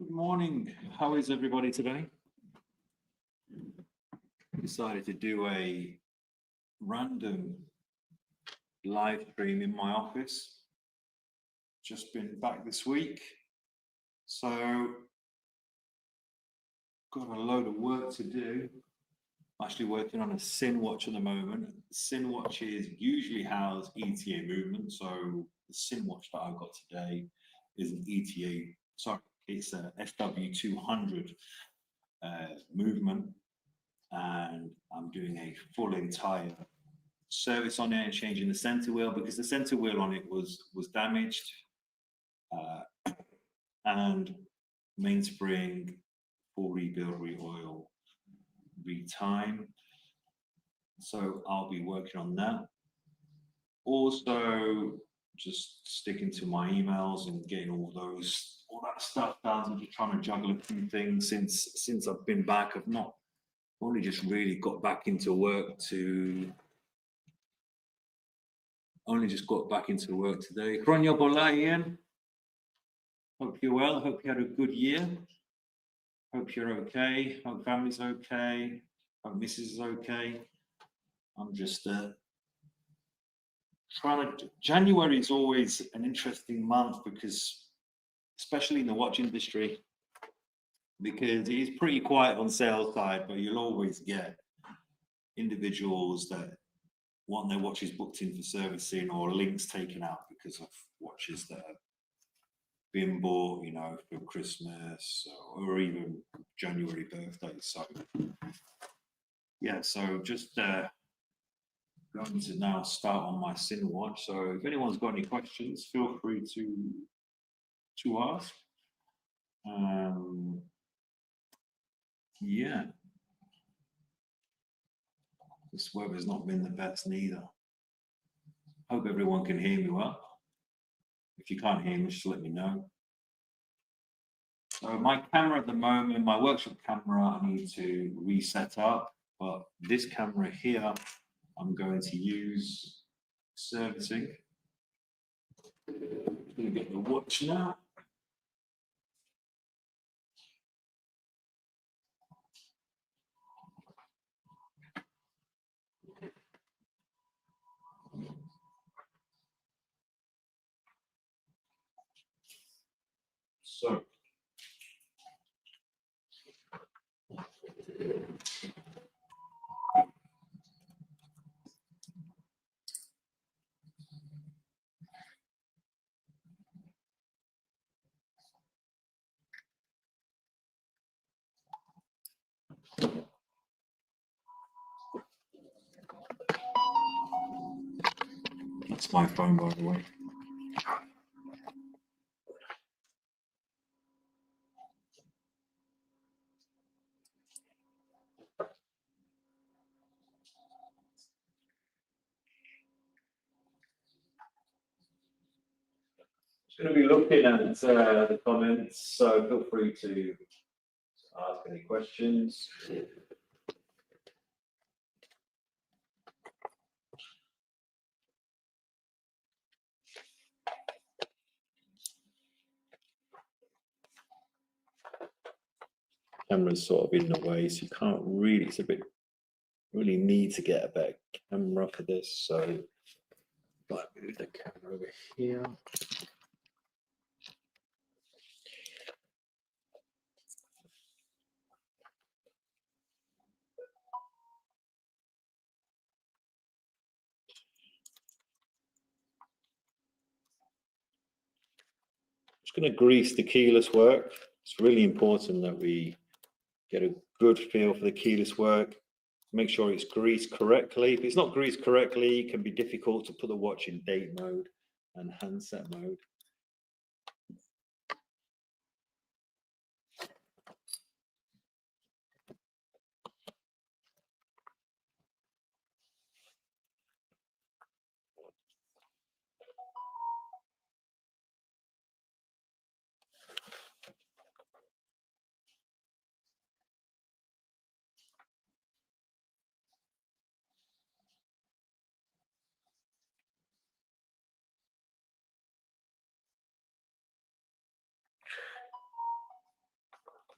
Good morning. How is everybody today? Decided to do a random live stream in my office. Just been back this week, so got a load of work to do. I'm actually working on a SIN watch at the moment. SIN watches usually house ETA movement, so the SIN watch that I've got today is an ETA. Sorry, it's a FW200 movement, and I'm doing a full entire service on it and changing the center wheel because the center wheel on it was damaged, and mainspring, full rebuild, re-oil, re-time. So I'll be working on that. Also, just sticking to my emails and getting all that stuff done. I'm just trying to juggle a few things since I've been back. I've not only just really got back into work today. Kronya Bola, Ian. Hope you're well. Hope you had a good year. Hope you're okay. Hope family's okay. Hope Mrs. is okay. I'm just January is always an interesting month because, especially in the watch industry, because it is pretty quiet on sales side, but you'll always get individuals that want their watches booked in for servicing or links taken out because of watches that have been bought, for Christmas or even January birthdays. So yeah, so just going to now start on my SIN watch. So if anyone's got any questions, feel free to ask. Yeah, this weather's not been the best neither. Hope everyone can hear me well. If you can't hear me, just let me know. So my camera at the moment, my workshop camera, I need to reset up, but this camera here, I'm going to use servicing. I'm going to get the watch now. So that's my phone, by the way. Going to be looking at the comments, so feel free to ask any questions. Camera's sort of in the way, so you can't really, it's a bit, really need to get a better camera for this, so might move the camera over here. Just going to grease the keyless work. It's really important that we get a good feel for the keyless work. Make sure it's greased correctly. If it's not greased correctly, it can be difficult to put the watch in date mode and handset mode.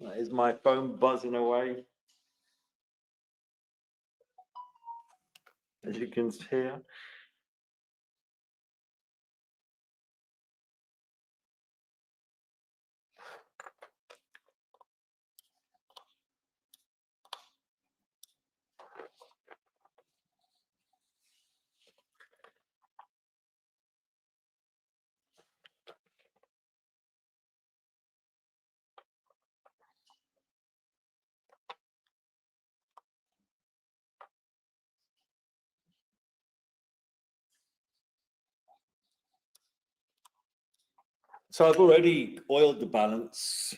That is my phone buzzing away, as you can hear. So I've already oiled the balance.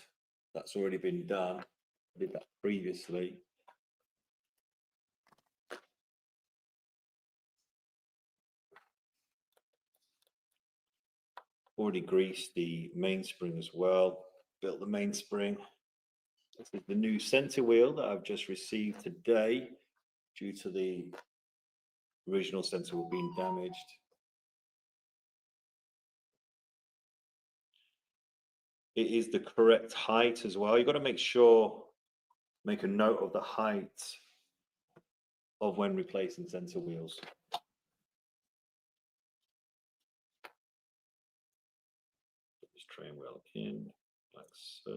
That's already been done. I did that previously. Already greased the mainspring as well. Built the mainspring. This is the new center wheel that I've just received today due to the original center wheel being damaged. It is the correct height as well. You've got to make sure, make a note of the height of when replacing center wheels. Put this train wheel in, like so.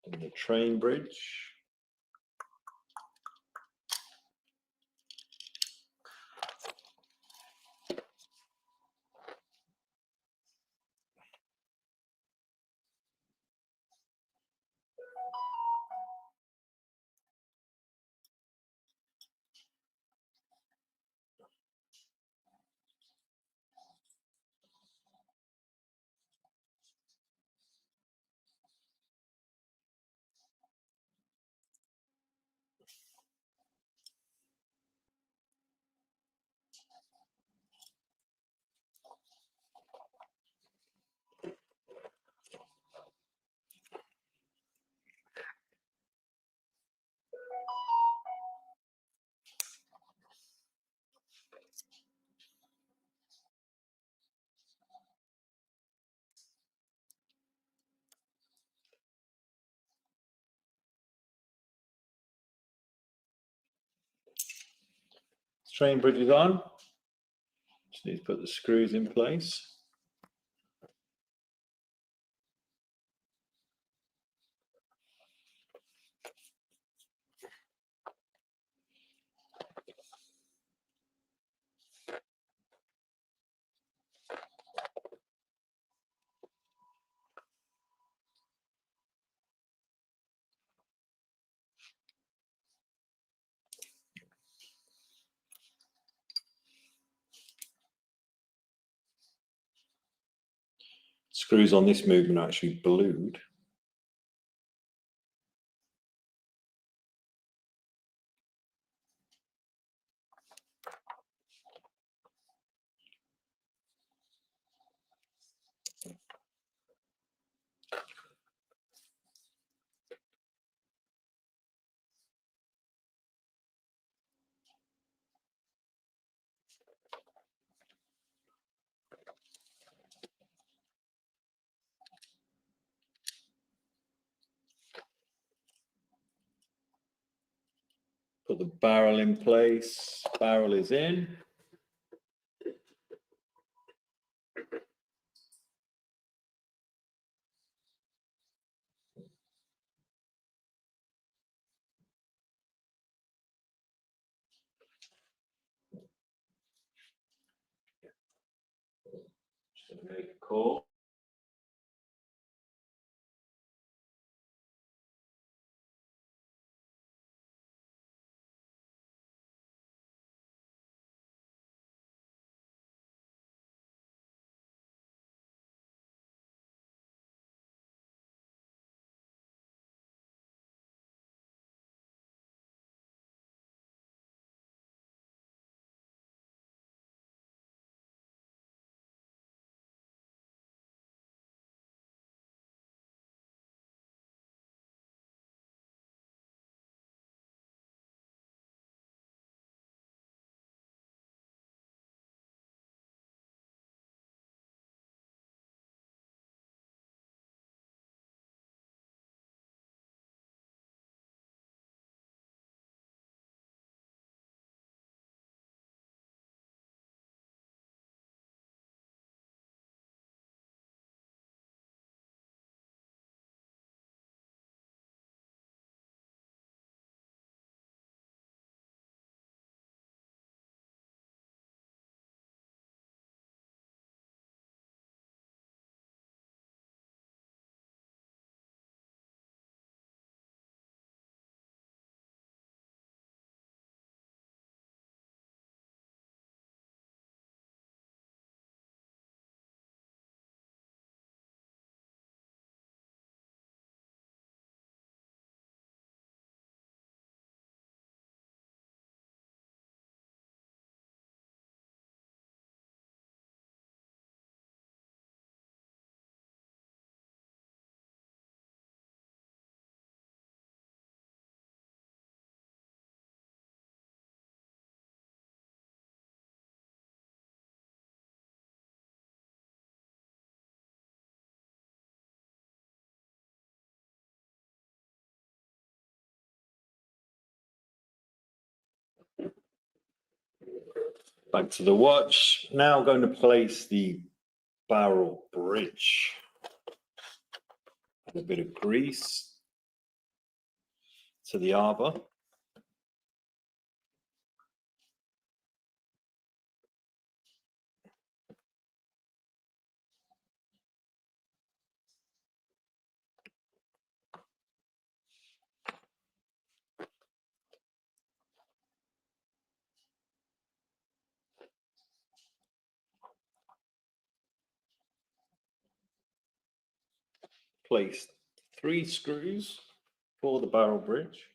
And the train bridge. Train bridge is on. Just need to put the screws in place. Screws on this movement are actually blued. Put the barrel in place. Barrel is in. Cool. Back to the watch. Now I'm going to place the barrel bridge. Add a bit of grease to the arbor. Place 3 screws for the barrel bridge.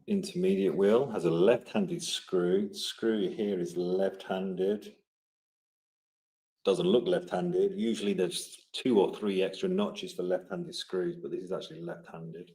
Intermediate wheel has a left-handed screw. The screw here is left-handed. Doesn't look left-handed. Usually there's 2 or 3 extra notches for left-handed screws, but this is actually left-handed.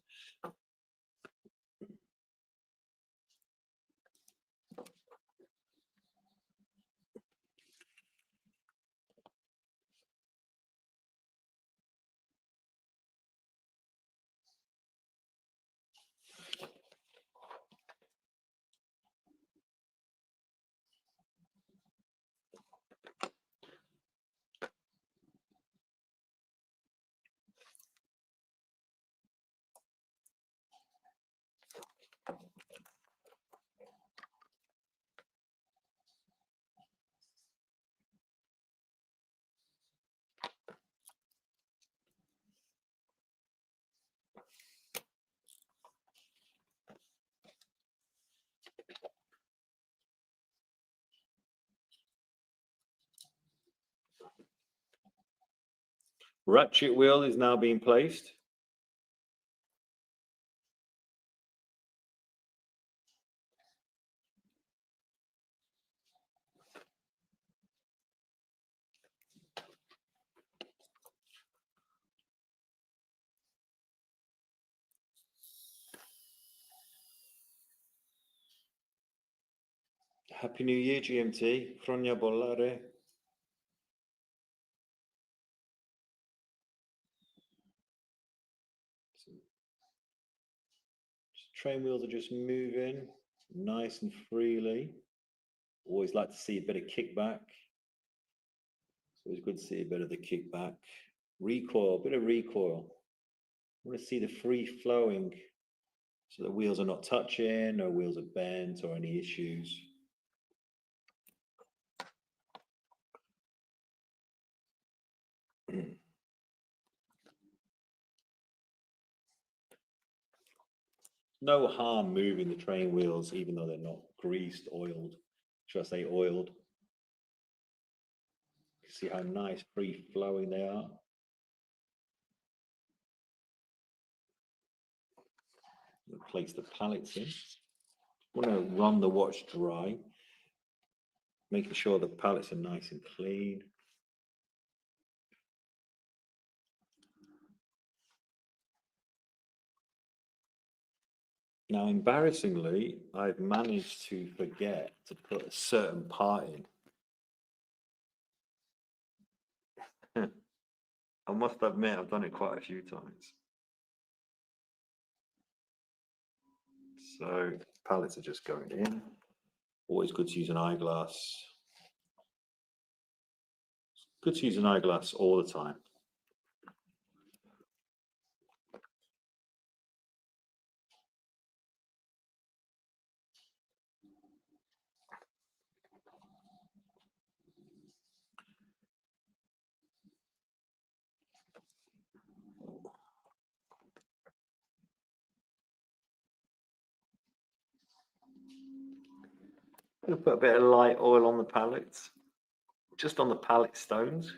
Ratchet wheel is now being placed. Happy New Year, GMT. Fronia Bollare. Train wheels are just moving nice and freely. Always like to see a bit of kickback. So it's good to see a bit of the kickback. Recoil, bit of recoil. I want to see the free flowing so the wheels are not touching, no wheels are bent or any issues. No harm moving the train wheels, even though they're not greased, oiled. Should I say oiled? See how nice, free flowing they are. Place the pallets in. I want to run the watch dry, making sure the pallets are nice and clean. Now, embarrassingly, I've managed to forget to put a certain part in. I must admit, I've done it quite a few times. So pallets are just going in. Always good to use an eyeglass. Good to use an eyeglass all the time. I'm going to put a bit of light oil on the pallets, just on the pallet stones.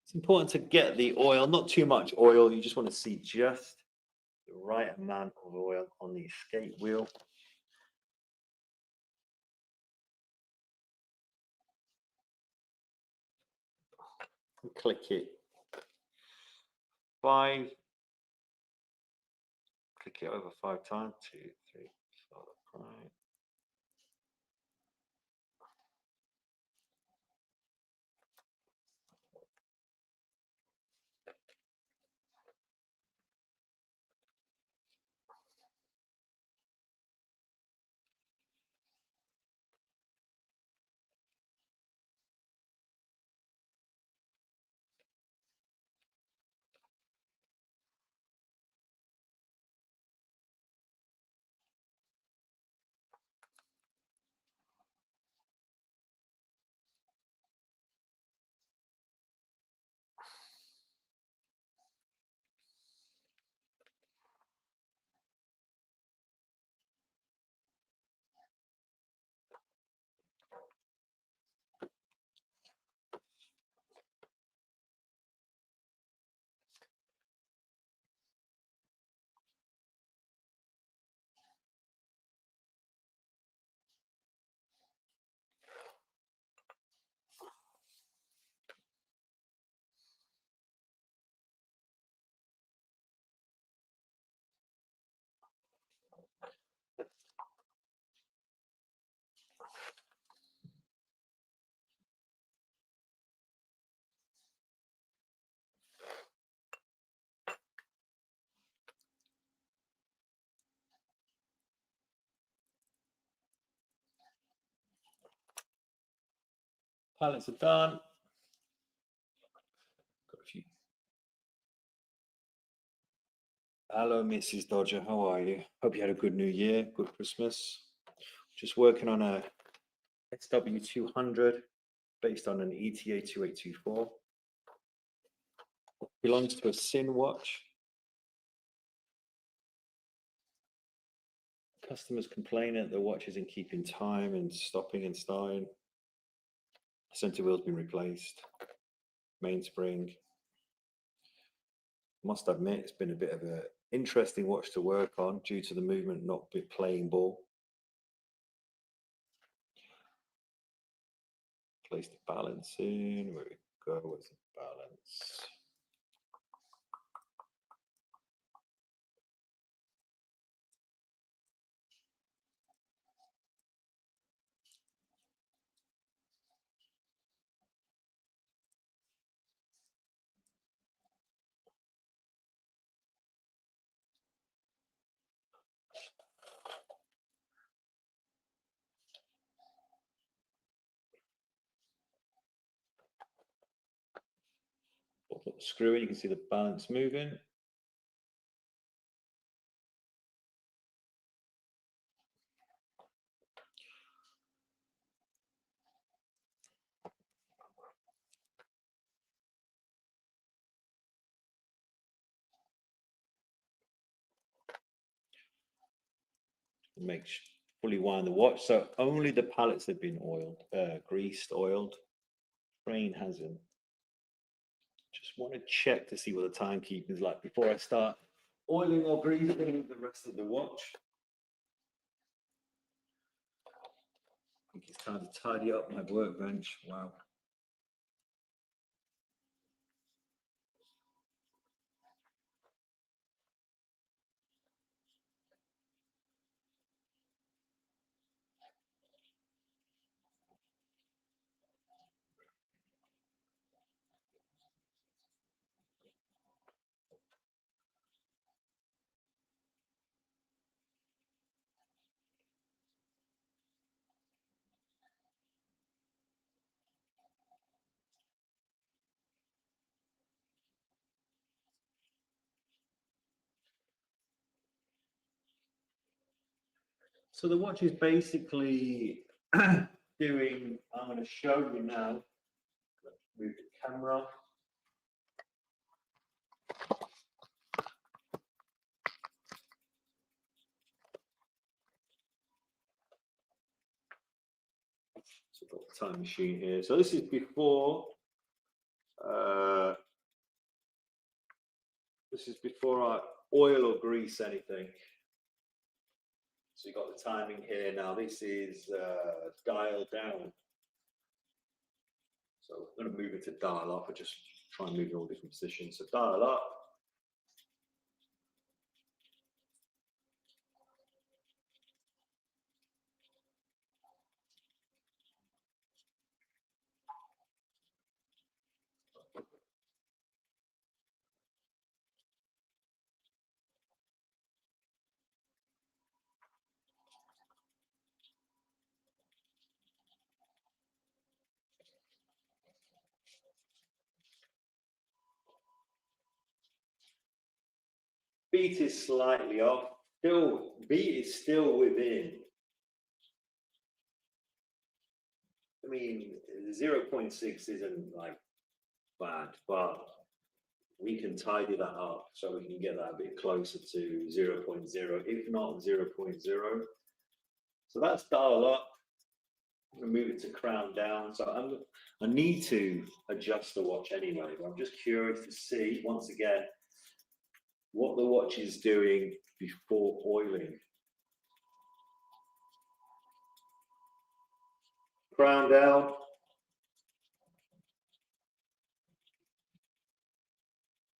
It's important to get the oil, not too much oil. You just want to see just the right amount of oil on the escape wheel. And click it 5. Click it over 5 times. 2, 3, 4, 5. Pallets are done. Got a few Hello, Mrs. Dodger. How are you? Hope you had a good New Year, good Christmas. Just working on a SW200 based on an ETA 2824. Belongs to a Sin watch. Customers complain that the watch isn't keeping time and stopping and starting. Center wheel's been replaced. Mainspring. Must admit, it's been a bit of an interesting watch to work on due to the movement not be playing ball. Place the balance in. Where we go with the balance. Put the screw in, you can see the balance moving. Make fully wind the watch. So only the pallets have been oiled, greased, oiled. Train hasn't. Just want to check to see what the timekeeping is like before I start oiling or greasing the rest of the watch. I think it's time to tidy up my workbench. Wow. So the watch is basically doing, I'm going to show you now, move the camera. So I've got the time machine here. So this is before, I oil or grease anything. So you've got the timing here. Now this is dial down. So I'm going to move it to dial up, but just try and move in all different positions. So dial up. Beat is slightly off. Still, beat is still within. I mean, 0.6 isn't like bad, but we can tidy that up so we can get that a bit closer to 0.0, if not 0.0. So that's dial up. I'm going to move it to crown down. So I need to adjust the watch anyway, but I'm just curious to see, once again, what the watch is doing before oiling. Crown down.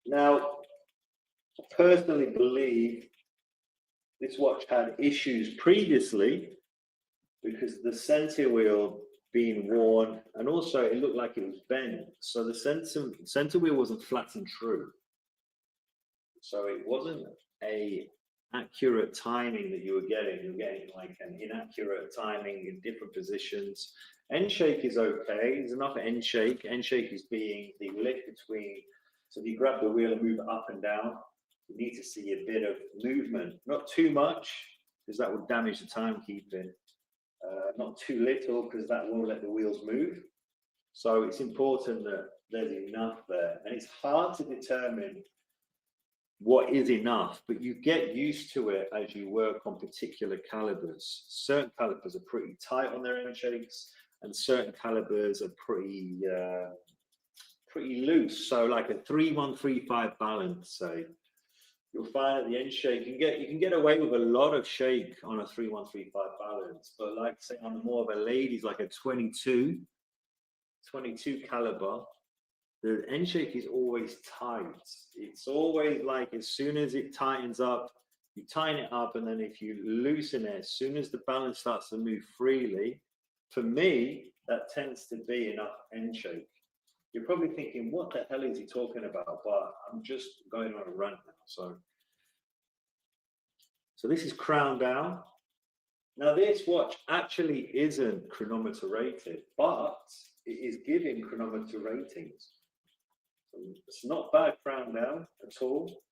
Now, I personally believe this watch had issues previously because the center wheel being worn, and also it looked like it was bent. So the center wheel wasn't flat and true. So it wasn't a accurate timing that you were getting. You're getting like an inaccurate timing in different positions. End shake is okay. There's enough end shake. End shake is being the lift between. So if you grab the wheel and move it up and down, you need to see a bit of movement, not too much, because that will damage the timekeeping. Not too little, because that won't let the wheels move. So it's important that there's enough there. And it's hard to determine what is enough, but you get used to it as you work on particular calibers. Certain calibers are pretty tight on their end shakes, and certain calibers are pretty loose. So like a 3135 balance, say, you'll find at the end shake you can get away with a lot of shake on a 3135 balance, but like say on more of a ladies, like a 22 caliber, the end shake is always tight. It's always like as soon as it tightens up, you tighten it up, and then if you loosen it, as soon as the balance starts to move freely, for me, that tends to be enough end shake. You're probably thinking, what the hell is he talking about? But I'm just going on a rant now. So this is crown down. Now this watch actually isn't chronometer rated, but it is giving chronometer ratings. So it's not bad crown down at all.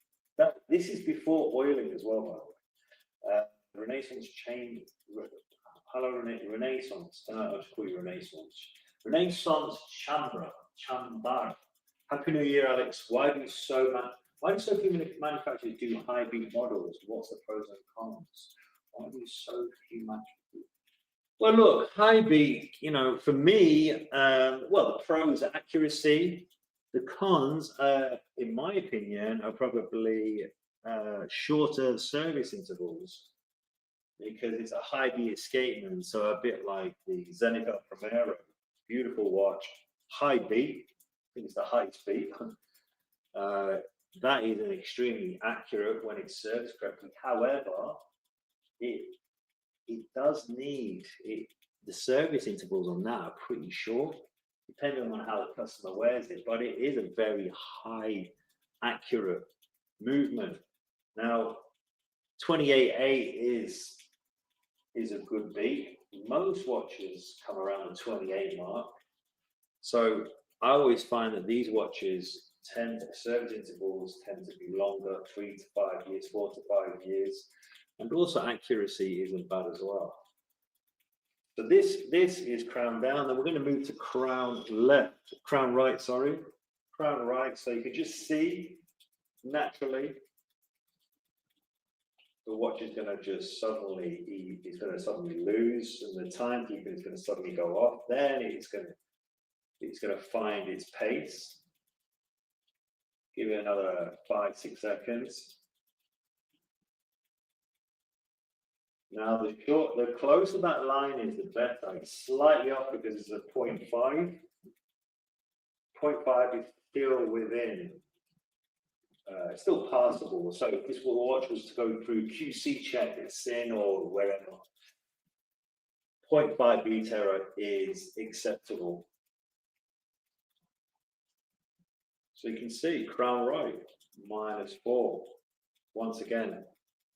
This is before oiling as well, by the way. Renaissance chain, hello Renaissance, I'll just call you Renaissance. Renaissance Chambar. Happy New Year, Alex. Why do so few manufacturers do high beat models? What's the pros and cons? Why do so few manufacturers? Well, look, high beat, you know, for me, well, the pros are accuracy. The cons, in my opinion, are probably shorter service intervals, because it's a high beat escapement, so a bit like the Zenith Primero. Beautiful watch, high beat. I think it's the highest beat. That is an extremely accurate when it's serviced correctly. However, it does need it. The service intervals on that are pretty short, depending on how the customer wears it. But it is a very high accurate movement. Now, 28.8 is a good beat. Most watches come around the 28 mark. So I always find that these watches service intervals tend to be longer, 3 to 5 years, 4 to 5 years. And also accuracy isn't bad as well. So this is crown down. Then we're going to move to crown right, sorry. Crown right. So you can just see naturally the watch is going to just suddenly, it's going to suddenly lose, and the timekeeper is going to suddenly go off. Then it's going to find its pace. Give it another 5-6 seconds. Now the closer that line is, the better. It's slightly off because it's a 0.5. 0.5 is still within. It's still passable. So if this watch was to go through QC check at SIN or wherever, 0.5 beat error is acceptable. So you can see crown right, -4. Once again,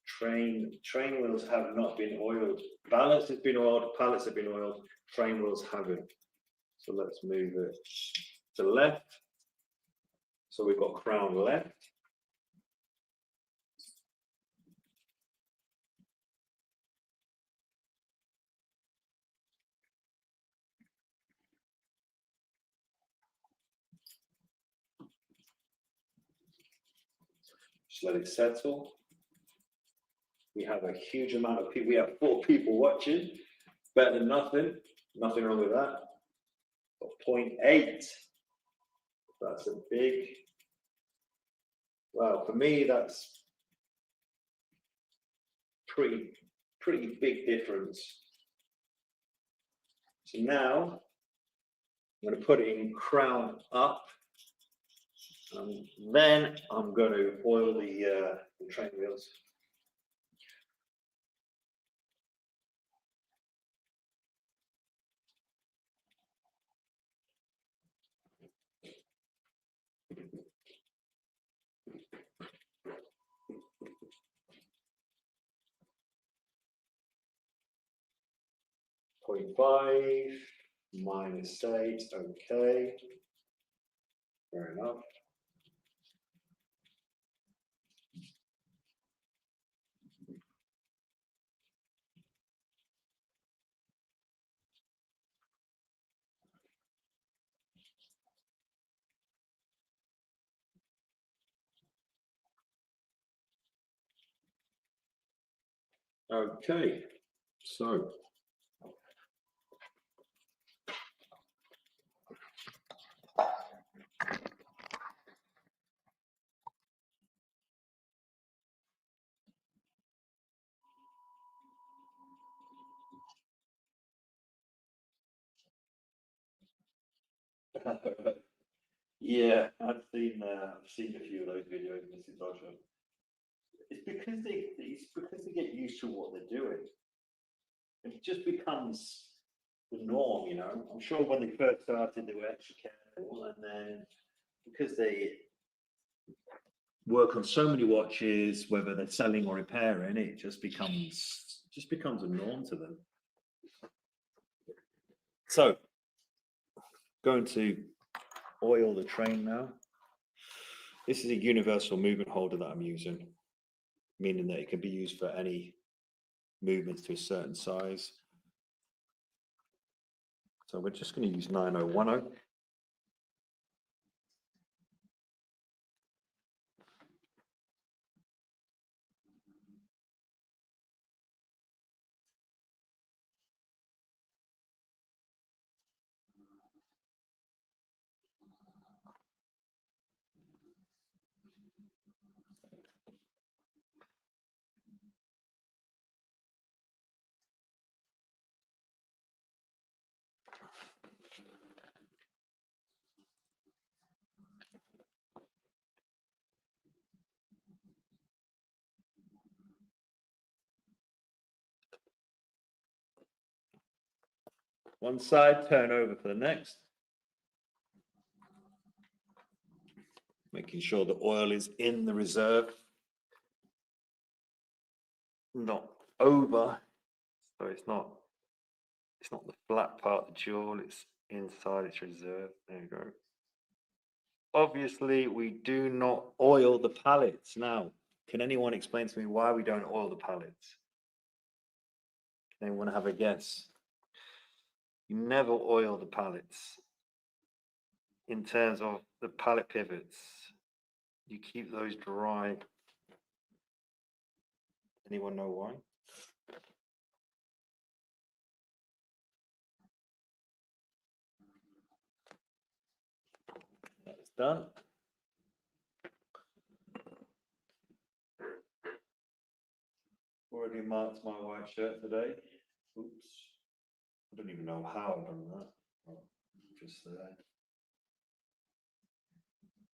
train wheels have not been oiled. Balance has been oiled, pallets have been oiled, train wheels haven't. So let's move it to left. So we've got crown left. Just let it settle. We have a huge amount of people. We have 4 people watching. Better than nothing. Nothing wrong with that. But 0.8. That's a big. Well, for me, that's pretty big difference. So now I'm going to put it in crown up. And then I'm going to oil the train wheels. -0.5, -8, okay. Fair enough. Okay, so yeah, I've seen a few of those videos, Mrs. Dodger. It's because they get used to what they're doing. It just becomes the norm, you know. I'm sure when they first started, they were extra careful, and then because they work on so many watches, whether they're selling or repairing, it just becomes a norm to them. So, going to oil the train now. This is a universal movement holder that I'm using, meaning that it can be used for any movements to a certain size. So we're just going to use 9010. One side, turn over for the next. Making sure the oil is in the reserve, not over. So it's not the flat part of the jewel, it's inside its reserve. There you go. Obviously, we do not oil the pallets. Now, can anyone explain to me why we don't oil the pallets? Can anyone have a guess? You never oil the pallets. In terms of the pallet pivots, you keep those dry. Anyone know why? That's done. Already marked my white shirt today. Oops. I don't even know how I've done that. Oh, just there.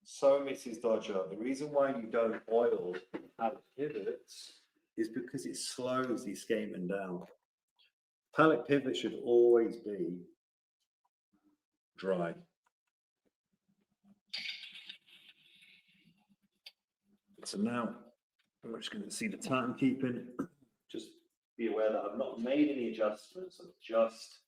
So, Mrs. Dodger, the reason why you don't oil pallet pivots is because it slows the escapement down. Pallet pivot should always be dry. So now we're just going to see the timekeeping. Just be aware that I've not made any adjustments. I've just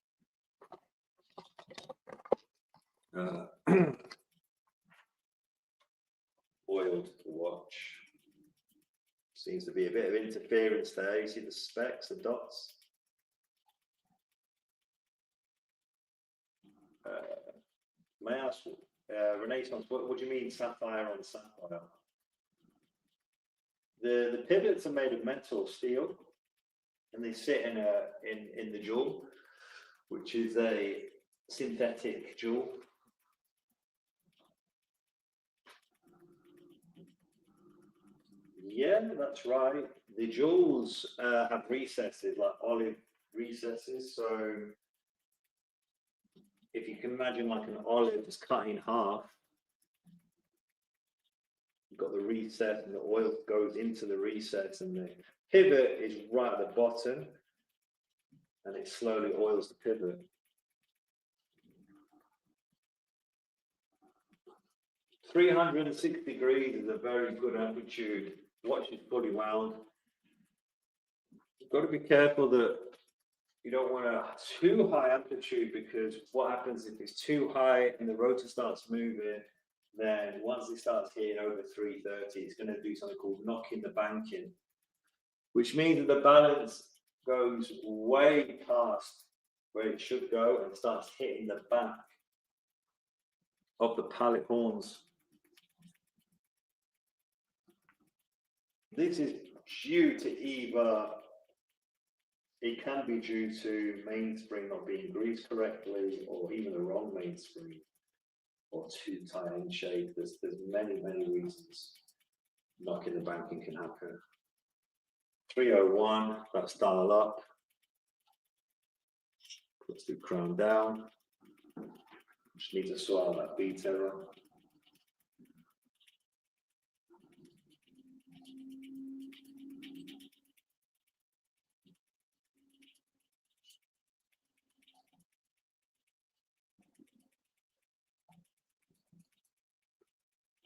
oiled the watch. Seems to be a bit of interference there. You see the specks, the dots. May I ask, Renaissance, what do you mean sapphire on sapphire? The pivots are made of mental steel, and they sit in the jewel, which is a synthetic jewel. Yeah, that's right. The jewels have recesses, like olive recesses. So if you can imagine like an olive that's cut in half, you've got the recess and the oil goes into the recess, and the pivot is right at the bottom, and it slowly oils the pivot. 360 degrees is a very good amplitude. Watch is fully wound. You've got to be careful that you don't want a too high amplitude, because what happens if it's too high and the rotor starts moving, then once it starts hitting over 330, it's going to do something called knocking the banking, which means that the balance goes way past where it should go and starts hitting the back of the pallet horns. This is due to either it can be due to mainspring not being greased correctly, or even the wrong mainspring, or too tight in shape. There's many reasons knocking the banking can happen. 301, that's dial up. Let's do crown down. Just need to sort out that beat error.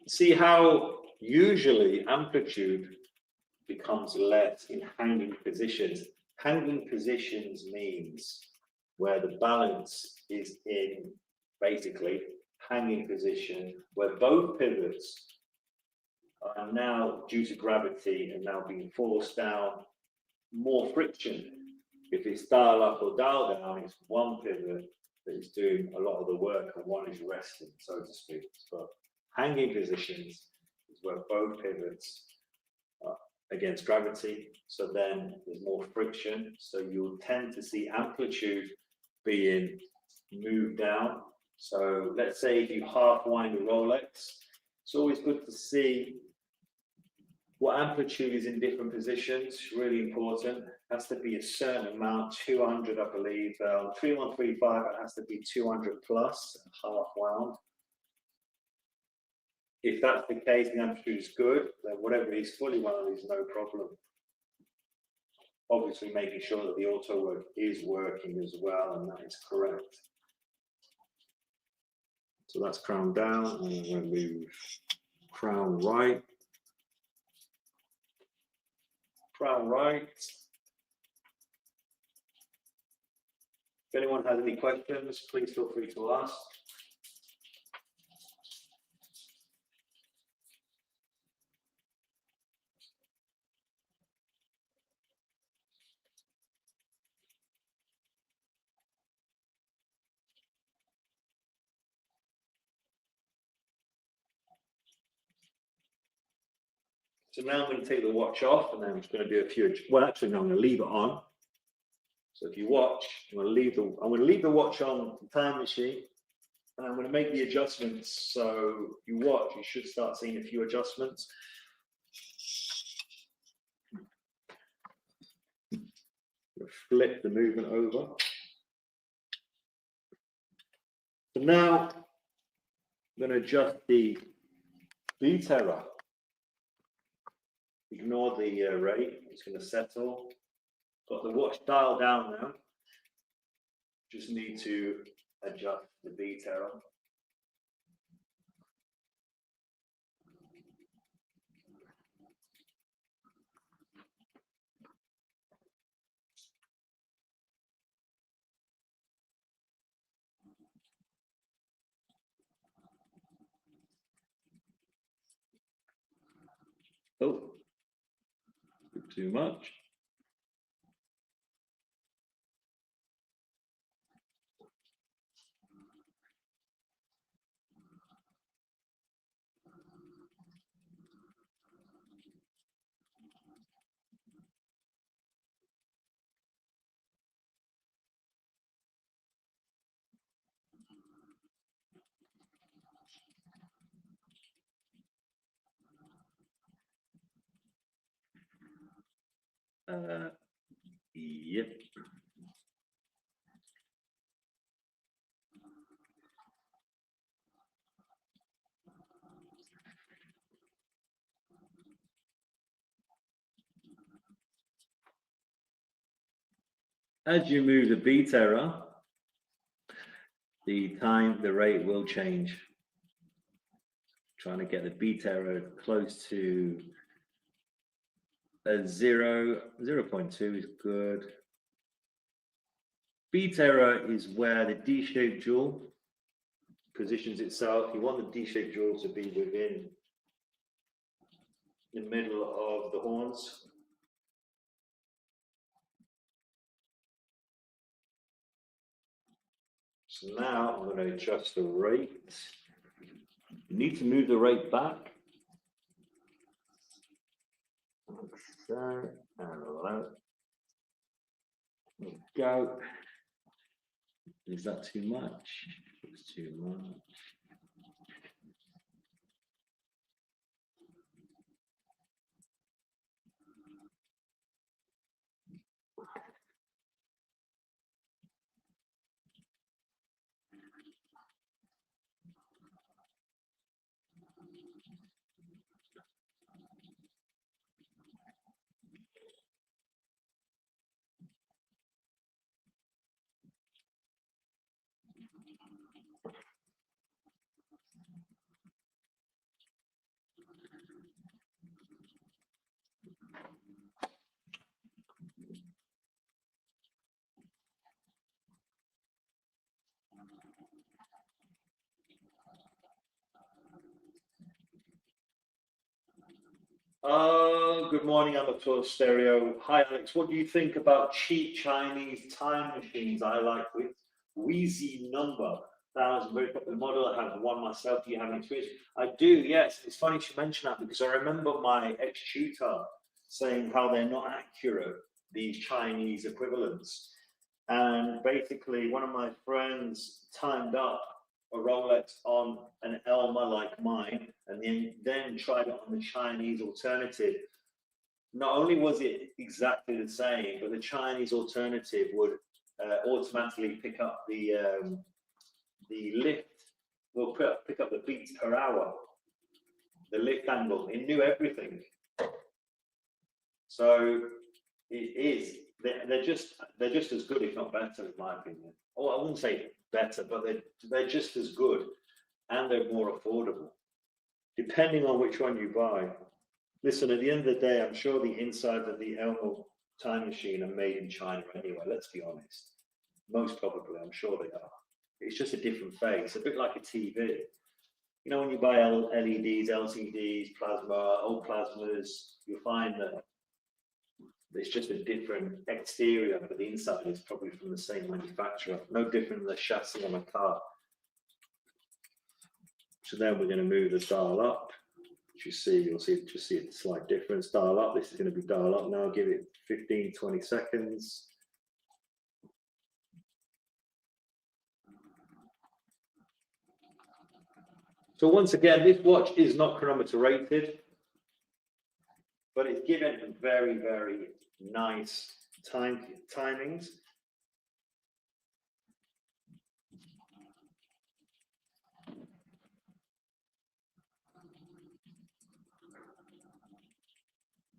See how usually amplitude becomes less in hanging positions. Hanging positions means where the balance is in basically hanging position, where both pivots are now, due to gravity, and now being forced down, more friction. If it's dial up or dial down, it's one pivot that is doing a lot of the work and one is resting, so to speak. But hanging positions is where both pivots are against gravity, so then there's more friction, so you'll tend to see amplitude being moved down. So let's say if you half wind a Rolex, it's always good to see what amplitude is in different positions. Really important. It has to be a certain amount, 200 I believe. 3135, it has to be 200 plus, half wound. If that's the case, the amplitude is good, then whatever is fully wound is no problem. Obviously making sure that the auto work is working as well, and that is correct. So that's crown down, and I'm going to move crown right. Crown right. If anyone has any questions, please feel free to ask. So now I'm going to take the watch off, and then I'm just going to do a few. Well, actually, no, I'm going to leave it on. So if you watch, I'm going to leave the watch on the time machine, and I'm going to make the adjustments. So you watch, you should start seeing a few adjustments. Flip the movement over. So now I'm going to adjust the beat error. Ignore the rate, it's going to settle. Got the watch dial down now. Just need to adjust the beat error. Oh, too much. Yep. As you move the beat error, the rate will change. Trying to get the beat error close to a 0.2 is good. Beat error is where the D-shaped jewel positions itself. You want the D-shaped jewel to be within the middle of the horns. So now I'm going to adjust the rate. You need to move the rate back. There we go. Is that too much? It's too much. Good morning, Amateur Stereo. Hi, Alex. What do you think about cheap Chinese time machines? I like with Wheezy number. That was a very popular model. I have one myself. Do you have any experience? I do, yes. It's funny you mention that because I remember my ex-tutor saying how they're not accurate, these Chinese equivalents. And basically, one of my friends timed up a Rolex on an Elma like mine, and then tried it on the Chinese alternative. Not only was it exactly the same, but the Chinese alternative would automatically pick up the lift, will pick up the beats per hour, the lift angle. It knew everything. So it is. They're just as good, if not better, in my opinion. Oh, I wouldn't say better, but they're just as good, and they're more affordable, depending on which one you buy. Listen, at the end of the day, I'm sure the inside of the Elmo time machine are made in China anyway. Let's be honest. Most probably, I'm sure they are. It's just a different face, a bit like a TV. You know, when you buy LEDs, LCDs, plasma, old plasmas, you'll find that it's just a different exterior, but the inside is probably from the same manufacturer. No different than the chassis on a car. So then we're going to move the dial up. Which you see, you'll see a slight difference. Dial up. This is going to be dial up now. Give it 15, 20 seconds. So once again, this watch is not chronometer rated, but it's given very, very nice timings.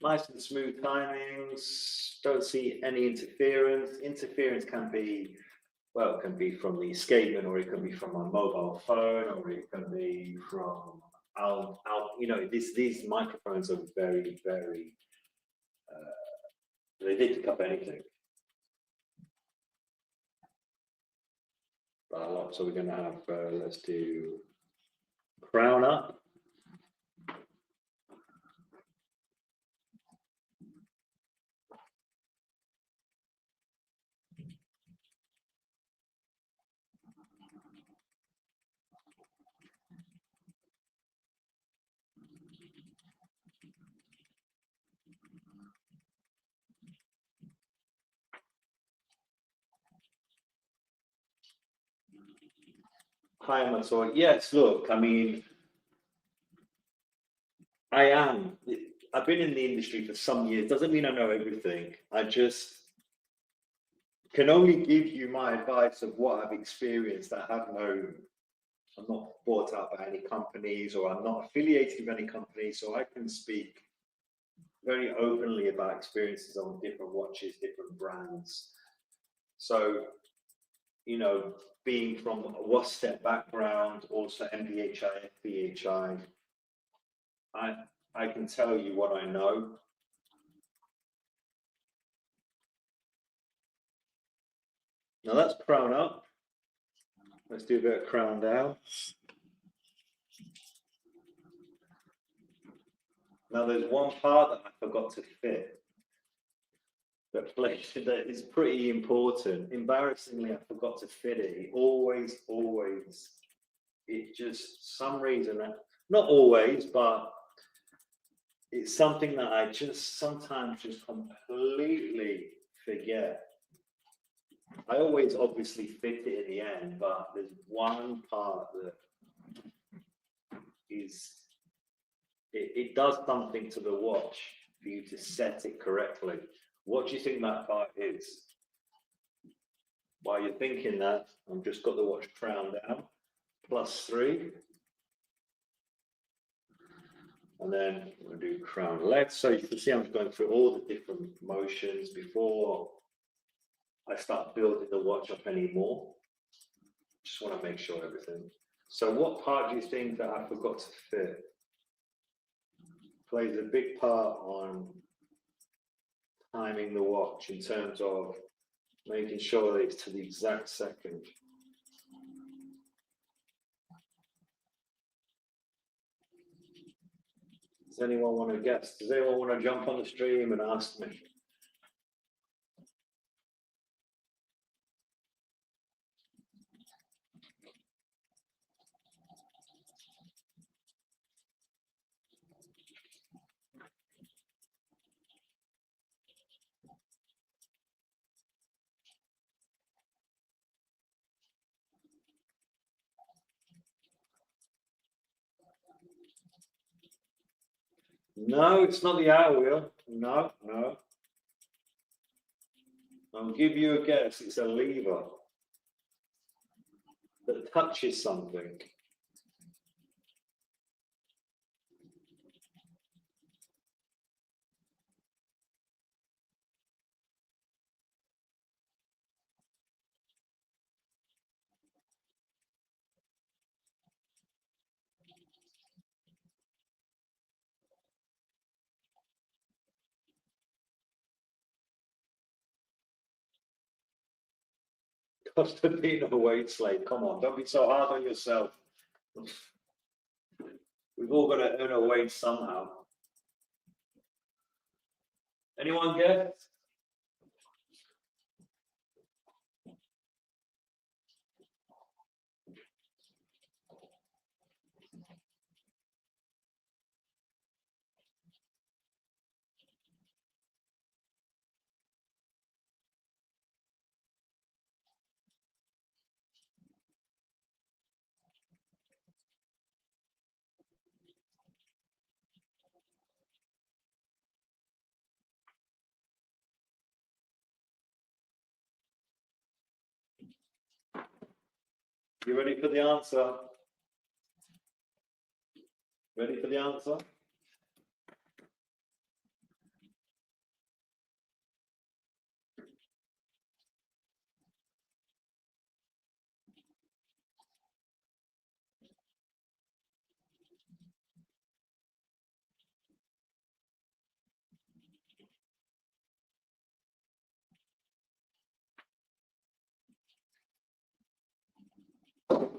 Nice and smooth timings. Don't see any interference. Interference can be, well, it can be from the escapement, or it can be from my mobile phone, or it can be from out. You know, these microphones are very, very. They did pick up anything. So we're going to have. Let's do crown up. Hi, Amateur. Yes, look, I mean, I am. I've been in the industry for some years. Doesn't mean I know everything. I just can only give you my advice of what I've experienced. I'm not bought out by any companies, or I'm not affiliated with any companies, so I can speak very openly about experiences on different watches, different brands. So, you know, being from a WASTEP background, also MPHI, FPHI, I can tell you what I know. Now that's crown up. Let's do a bit of crown down. Now there's one part that I forgot to fit. That is pretty important. Embarrassingly, I forgot to fit it. It always, it just, some reason, not always, but it's something that I just sometimes just completely forget. I always obviously fit it in the end, but there's one part that is, it does something to the watch for you to set it correctly. What do you think that part is? While you're thinking that, I've just got the watch crown down, +3. And then we'll do crown left. So you can see I'm going through all the different motions before I start building the watch up anymore. Just want to make sure everything. So what part do you think that I forgot to fit? Plays a big part on timing the watch in terms of making sure that it's to the exact second. Does anyone want to guess? Does anyone want to jump on the stream and ask me? No, it's not the hour wheel. No, no. I'll give you a guess. It's a lever that touches something. Cost of being a weight slave. Come on, don't be so hard on yourself. We've all got to earn a wage somehow. Anyone guess? You ready for the answer? Ready for the answer?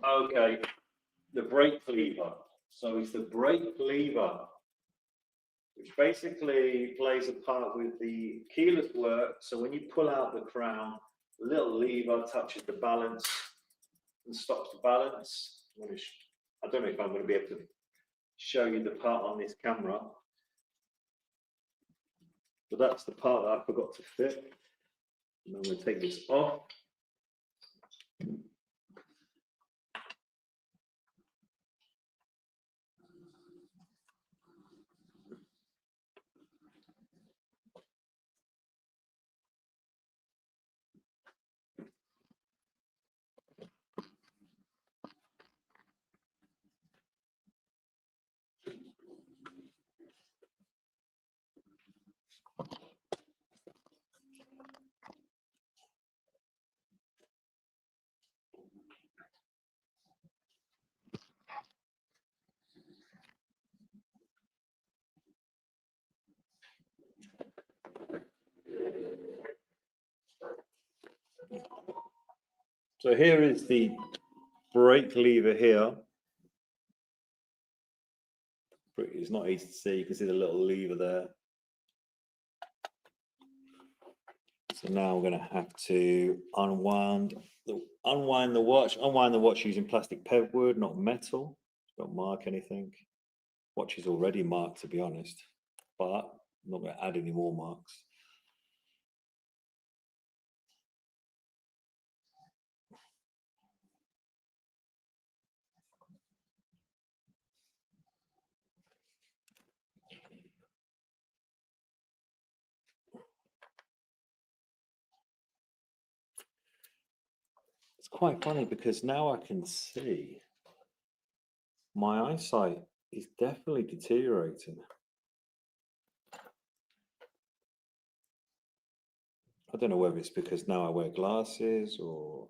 Okay, the brake lever. So it's the brake lever, which basically plays a part with the keyless work. So when you pull out the crown, the little lever touches the balance and stops the balance. I don't know if I'm going to be able to show you the part on this camera, but that's the part that I forgot to fit. And I'm going to take this off. So here is the brake lever here. It's not easy to see, you can see the little lever there. So now I'm going to have to unwind the watch using plastic pegwood, not metal. Don't mark anything. Watch is already marked, to be honest, but I'm not going to add any more marks. quite funny because now I can see my eyesight is definitely deteriorating. I don't know whether it's because now I wear glasses or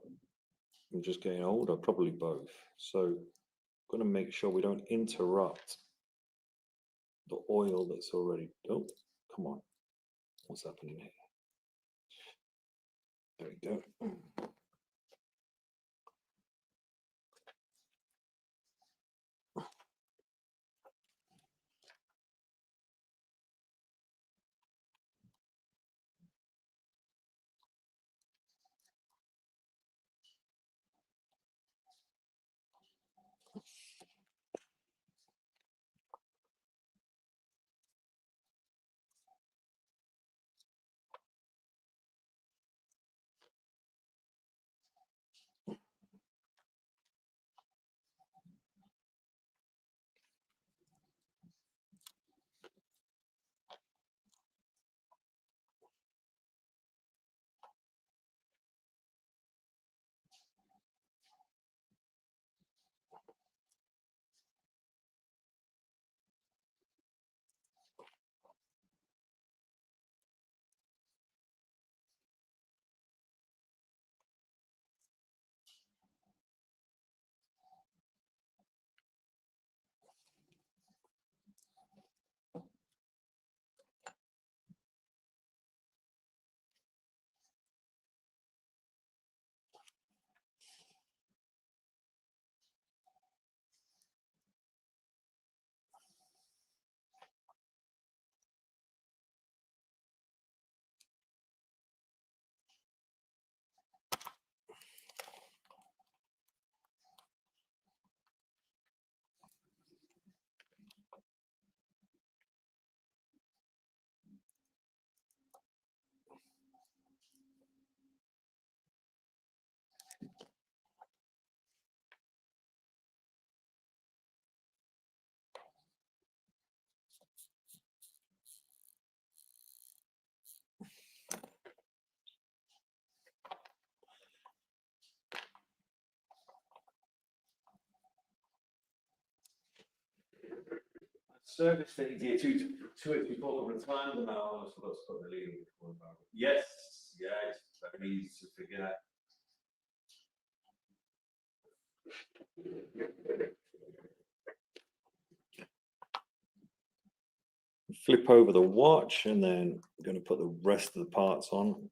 I'm just getting older, probably both. So I'm going to make sure we don't interrupt the oil that's already, oh, come on. What's happening here? There we go. Service that he did two it before a couple of times, and I almost forgot to put the lead before the barrel. Yes, yeah, it's very easy to forget. Flip over the watch, and then I'm going to put the rest of the parts on.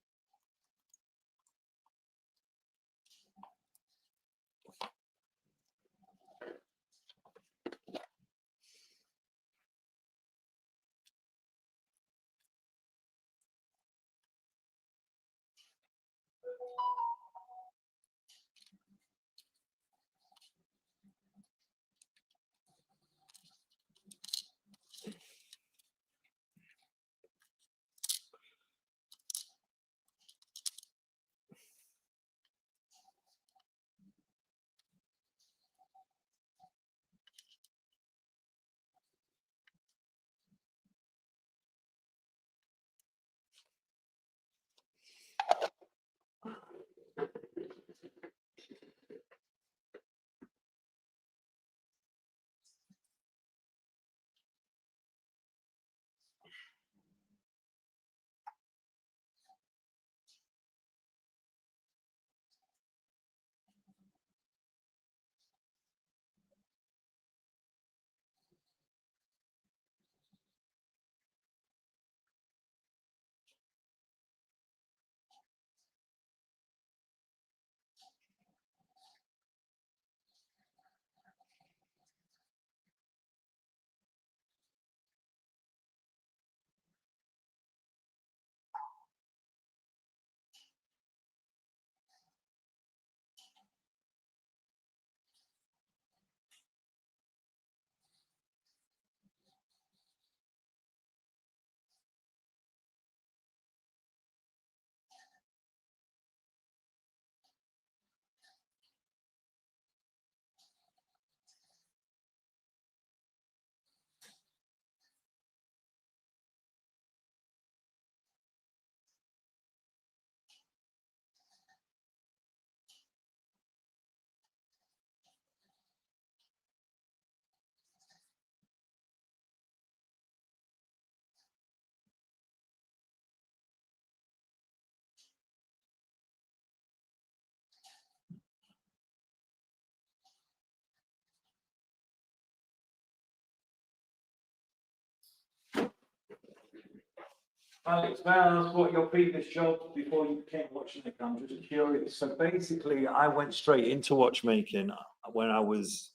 Alex, may I ask what your previous job before you became a watchmaker? I'm just curious. So basically, I went straight into watchmaking when I was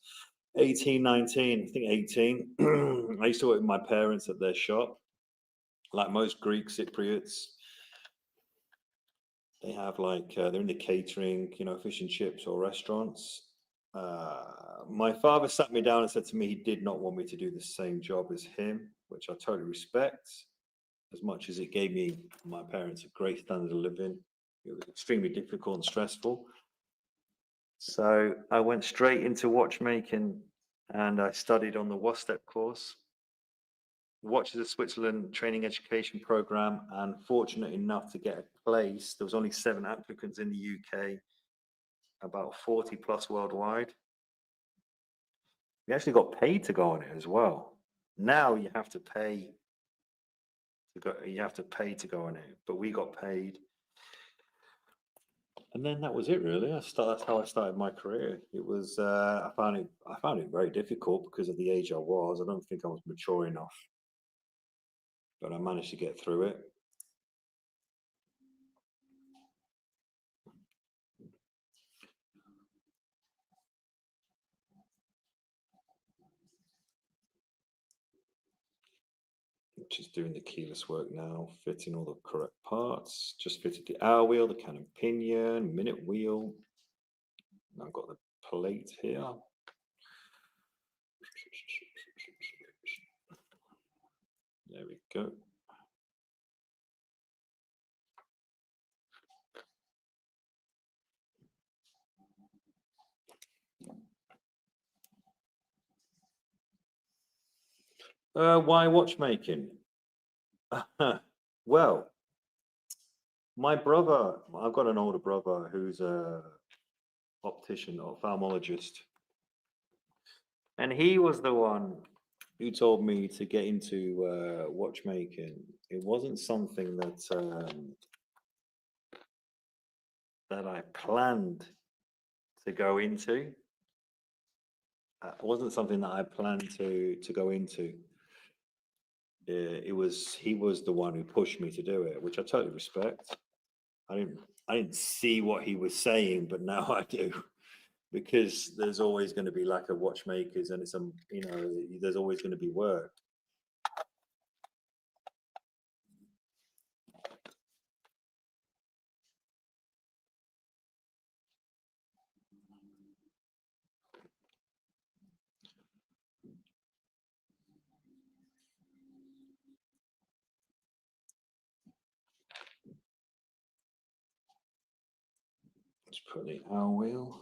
18, 19, I think 18. I used to work with my parents at their shop, like most Greek Cypriots. They have like, they're in the catering, fish and chips or restaurants. My father sat me down and said to me he did not want me to do the same job as him, which I totally respect. As much as it gave me, my parents, a great standard of living, it was extremely difficult and stressful. So I went straight into watchmaking and I studied on the WASTEP course, Watches of Switzerland training education program, and fortunate enough to get a place. There was only 7 applicants in the UK, about 40 plus worldwide. We actually got paid to go on it as well. Now you have to pay to go. You have to pay to go on it, but we got paid. And then that was it, really. That's how I started my career. It was I found it very difficult because of the age I was. I don't think I was mature enough, but I managed to get through it. Just doing the keyless work now, fitting all the correct parts. Just fitted the hour wheel, the cannon pinion, minute wheel. I've got the plate here. There we go. Why watchmaking? Well, my brother, I've got an older brother who's a optician or ophthalmologist, and he was the one who told me to get into watchmaking. It wasn't something that I planned to go into. It wasn't something that I planned to go into. He was the one who pushed me to do it, which I totally respect. I didn't see what he was saying, but now I do, because there's always going to be lack of watchmakers, and there's always going to be work. Let's put the hour wheel.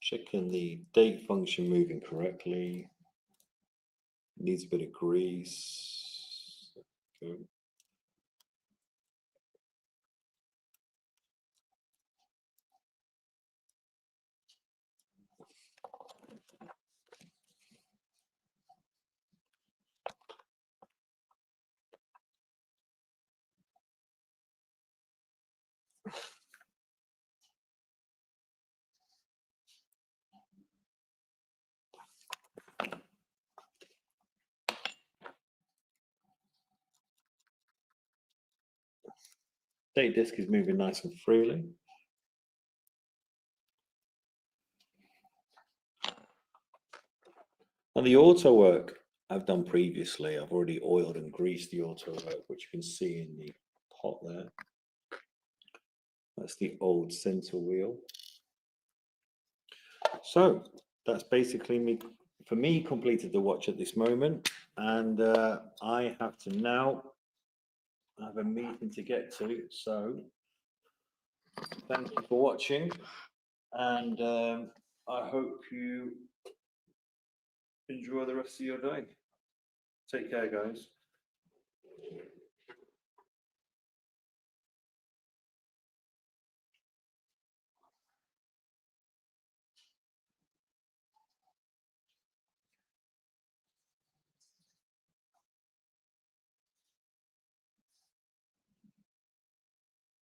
Checking the date function moving correctly. Needs a bit of grease. Okay. Date disc is moving nice and freely. And the auto work I've done previously, I've already oiled and greased the auto work, which you can see in the pot there. That's the old center wheel. So that's basically me, for me, completed the watch at this moment. And I have to now have a meeting to get to. So thank you for watching. And I hope you enjoy the rest of your day. Take care, guys.